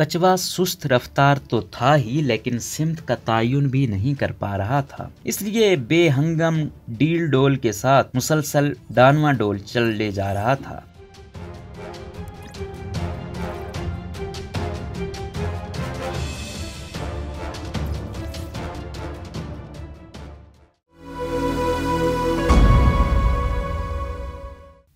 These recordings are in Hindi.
कचवा सुस्त रफ्तार तो था ही, लेकिन सिमत का तयन भी नहीं कर पा रहा था। इसलिए बेहंगम डील डोल के साथ मुसलसल डानवाडोल चल ले जा रहा था।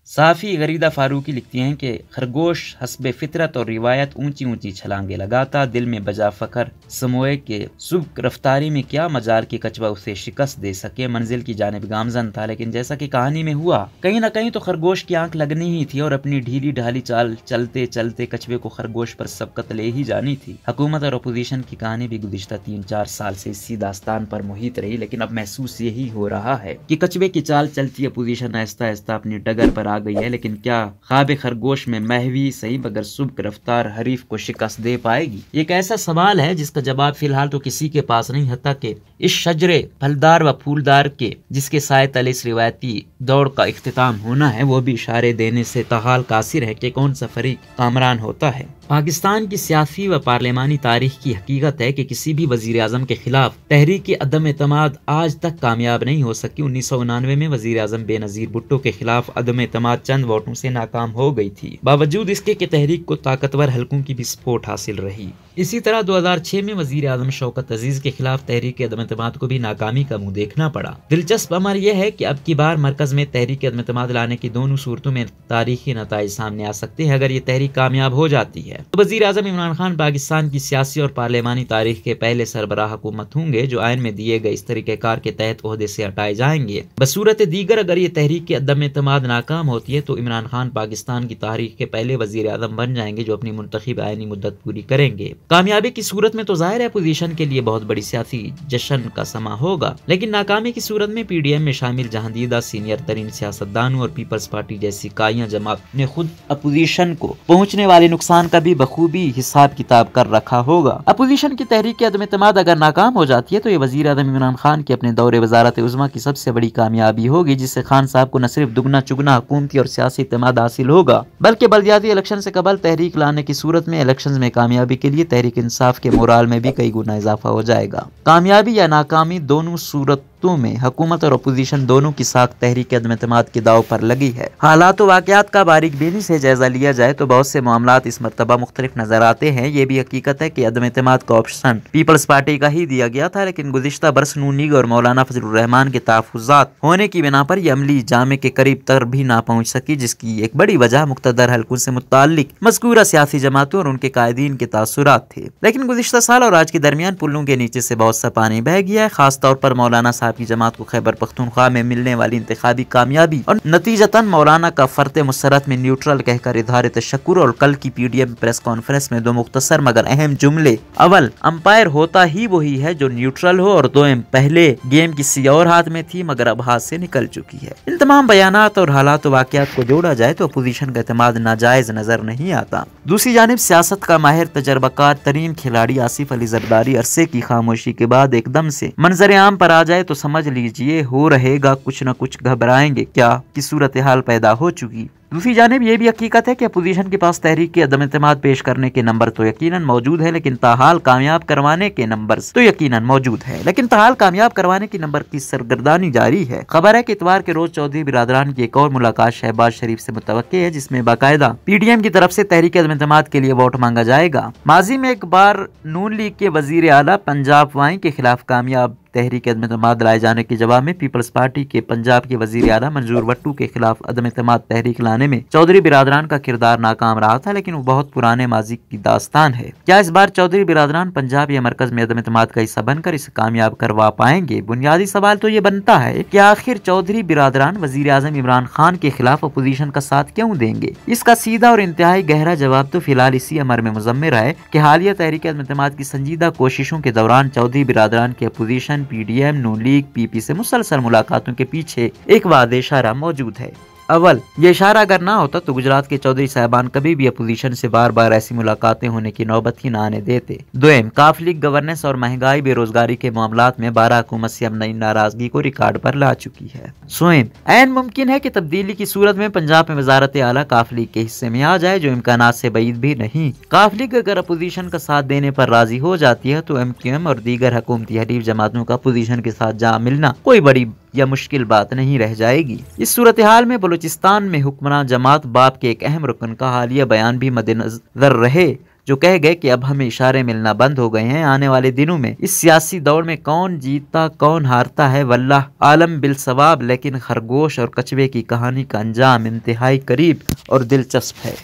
साफ़ी गरीदा फारूकी लिखती हैं कि खरगोश हस्बे फितरत और रिवायत ऊंची ऊंची छलांगे लगाता, दिल में बजा फखर समोए के सुबह रफ्तारी में क्या मजाल की कचवा उसे शिकस्त दे सके। मंजिल की जानिब गामजन था, लेकिन जैसा कि कहानी में हुआ, कहीं न कहीं तो खरगोश की आंख लगनी ही थी और अपनी ढीली ढाली चाल चलते चलते कछुए को खरगोश पर सबकत ले ही जानी थी। हुकूमत और अपोजिशन की कहानी भी गुज़िश्ता 3-4 साल से इसी दास्तान पर मुहित रही, लेकिन अब महसूस यही हो रहा है कि कछुए की चाल चलती अपोजिशन आहिस्ता आहिस्ता अपनी डगर पर आ गई है। लेकिन क्या ख्वाब खरगोश में महवी सही मगर सुबह रफ्तार हरीफ को शिकस्त दे पाएगी? एक ऐसा सवाल है जिसका जवाब फिलहाल तो किसी के पास नहीं, हत्ता कि इस शजरे फलदार व फूलदार के जिसके साए तले इस रिवायती दौड़ का इख्तिताम होना है, वो भी इशारे देने से ताहाल कासिर है कि कौन सा फरीक कामरान होता है। पाकिस्तान की सियासी व पार्लिमानी तारीख की हकीकत है कि किसी भी वजीर आजम के खिलाफ तहरीक अदम एतमाद आज तक कामयाब नहीं हो सकी। 1999 में वजीर आजम बेनजीर भुट्टो के खिलाफ अदम एतमाद चंद वोटों से नाकाम हो गई थी, बावजूद इसके कि तहरीक को ताकतवर हलकों की भी सपोर्ट हासिल रही। इसी तरह 2006 में वजीर आजम शौकत अजीज के खिलाफ तहरीक अदम एतमाद को भी नाकामी का मुंह देखना पड़ा। दिलचस्प अमर यह है कि अब की बार मरकज में तहरीक अदम एतमाद लाने की दोनों सूरतों में तारीखी नताइज सामने आ सकते हैं। अगर ये तहरीक कामयाब हो जाती है तो वजीर आजम इमरान खान पाकिस्तान की सियासी और पार्लिमानी तारीख के पहले सरबराह हुकूमत होंगे जो आइन में दिए गए इस तरीक़ेकार के तहत ओहदे से हटाए जाएंगे। बसूरत दीगर अगर ये तहरीक अदम एतमाद नाकाम होती है तो इमरान खान पाकिस्तान की तारीख के पहले वजीर आजम बन जाएंगे जो अपनी मुंतखब आइनी मुद्दत पूरी करेंगे। कामयाबी की सूरत में तो जाहिर है अपोजिशन के लिए बहुत बड़ी सियासी जश्न का समा होगा, लेकिन नाकामी की सूरत में PDM में शामिल जहांदीदा सीनियर तरीन सियासतदानों और पीपल्स पार्टी जैसी काया जमात ने खुद अपोजिशन को पहुंचने वाले नुकसान का भी बखूबी हिसाब किताब कर रखा होगा। अपोजिशन की तहरीक अदम एतमाद अगर नाकाम हो जाती है तो ये वजीर आजम इमरान खान के अपने दौरे वजारत उज़्मा की सबसे बड़ी कामयाबी होगी, जिससे खान साहब को न सिर्फ दुगना चुगना हुकूमती और सियासी एतमाद हासिल होगा, बल्कि बल्दियाती इलेक्शन से कबल तहरीक लाने की सूरत में इलेक्शन में कामयाबी के लिए तहरीक इंसाफ के मोराल में भी कई गुना इजाफा हो जाएगा। कामयाबी या नाकामी दोनों सूरतों में हुकूमत और अपोजिशन दोनों की साख तहरीक अदम एतमाद के दाव पर लगी है। हालात व वाक़यात का बारीक बीनी से जायजा लिया जाए तो बहुत से मामलात इस मरतबा मुख्तलिफ नजर आते हैं। ये भी हकीकत है कि अदम एतमाद का ऑप्शन पीपल्स पार्टी का ही दिया गया था, लेकिन गुज़िश्ता बरस नून लीग और मौलाना फजलुर रहमान के तहफ़्फ़ुज़ात होने की बिना पर यह अमली जामे के करीब तर भी ना पहुँच सकी, जिसकी एक बड़ी वजह मुक़्तदर हलकों से मुताल्लिक मज़कूरा सियासी जमातों और उनके कायदीन के तासुरात थे। लेकिन गुज़िश्ता साल और आज के दरमियान पुलों के नीचे से बहुत सा पानी बह गया है। खासतौर पर मौलाना साहब की जमात को खैबर पख्तूनख्वा में मिलने वाली इंतखाबी कामयाबी और नतीजतन मौलाना का फर्ते मुसरत में न्यूट्रल कहकर इज़हार तशक्कुर और कल की PDM प्रेस कॉन्फ्रेंस में दो मुख्तसर मगर अहम जुमले, अवल अंपायर होता ही वही है जो न्यूट्रल हो, और दोम पहले गेम किसी और हाथ में थी मगर अब हाथ से निकल चुकी है। इन तमाम बयानात और हालात वाक़यात को जोड़ा जाए तो अपोजिशन का एतमाद नाजायज नजर नहीं आता। दूसरी जानिब सियासत का माहिर तजर्बाकार तरीन खिलाड़ी आसिफ अली जरदारी अरसे की खामोशी के बाद एकदम से मंजर आम पर आ जाए तो समझ लीजिए हो रहेगा कुछ न कुछ घबराएंगे क्या की सूरत हाल पैदा हो चुकी। दूसरी जानिब यह भी हकीकत है कि अपोजिशन के पास तहरीक के अदम एतमाद पेश करने के नंबर तो यकीनन मौजूद है, लेकिन ताहाल कामयाब करवाने के नंबर तो यकीनन मौजूद है, लेकिन ताहाल कामयाब करवाने की नंबर की सरगर्दानी जारी है। खबर है कि इतवार के रोज चौधरी बिरादरान की एक और मुलाकात शहबाज शरीफ से मुतवक्की है, जिसमें बाकायदा PDM की तरफ से तहरीक अदम एतमाद के लिए वोट मांगा जाएगा। माजी में एक बार नून लीग के वजीर आला पंजाब वाई के खिलाफ कामयाब तहरीक अदम एतमाद लाए जाने के जवाब में पीपल्स पार्टी के पंजाब के वजीर आला मंजूर वट्टू के खिलाफ अदम एतमाद तहरीक लाने में चौधरी बिरादरान का किरदार नाकाम रहा था, लेकिन वो बहुत पुराने माजी की दास्तान है। क्या इस बार चौधरी बिरादरान पंजाब या मरकज में अदम एतमाद का हिस्सा बनकर इसे कामयाब करवा पाएंगे? बुनियादी सवाल तो ये बनता है कि आखिर चौधरी बिरादरान वजीर आजम इमरान खान के खिलाफ अपोजिशन का साथ क्यों देंगे? इसका सीधा और इंतहाई गहरा जवाब तो फिलहाल इसी अमर में मुजम्मिर है कि हालिया तहरीक अदम एतमाद की संजीदा कोशिशों के दौरान चौधरी बिरादरान के अपोजिशन PDM नून लीग PP से मुसलसल मुलाकातों के पीछे एक वादे इशारा मौजूद है। अव्वल, ये इशारा अगर ना होता तो गुजरात के चौधरी साहबान कभी भी अपोजिशन से बार बार ऐसी मुलाकातें होने की नौबत ही न आने देते। दोम, काफ लीग गवर्नेंस और महंगाई बेरोजगारी के मामलात में 12 हुकूमत से अब नई नाराजगी को रिकॉर्ड पर ला चुकी है। सोएम, ऐन मुमकिन है कि तब्दीली की सूरत में पंजाब में वजारत आला काफ लीग के हिस्से में आ जाए, जो इम्कानात से बईद भी नहीं। काफ लीग अगर अपोजिशन का साथ देने पर राजी हो जाती है तो MQM और दीगर हुकूमती हरीफ जमातों का अपोजिशन के साथ जा मिलना कोई बड़ी या मुश्किल बात नहीं रह जाएगी। इस सूरत हाल में बलूचिस्तान में हुक्मरान जमात बाप के एक अहम रुकन का हालिया बयान भी मद्देनजर रहे, जो कह गए कि अब हमें इशारे मिलना बंद हो गए हैं। आने वाले दिनों में इस सियासी दौड़ में कौन जीतता कौन हारता है वल्लाह आलम बिल सवाब, लेकिन खरगोश और कछुए की कहानी का अंजाम इंतहाई करीब और दिलचस्प है।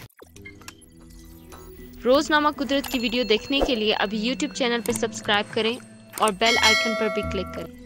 रोजनामा कुदरत की वीडियो देखने के लिए अभी YouTube चैनल पर सब्सक्राइब करें और बेल आइकन पर भी क्लिक करें।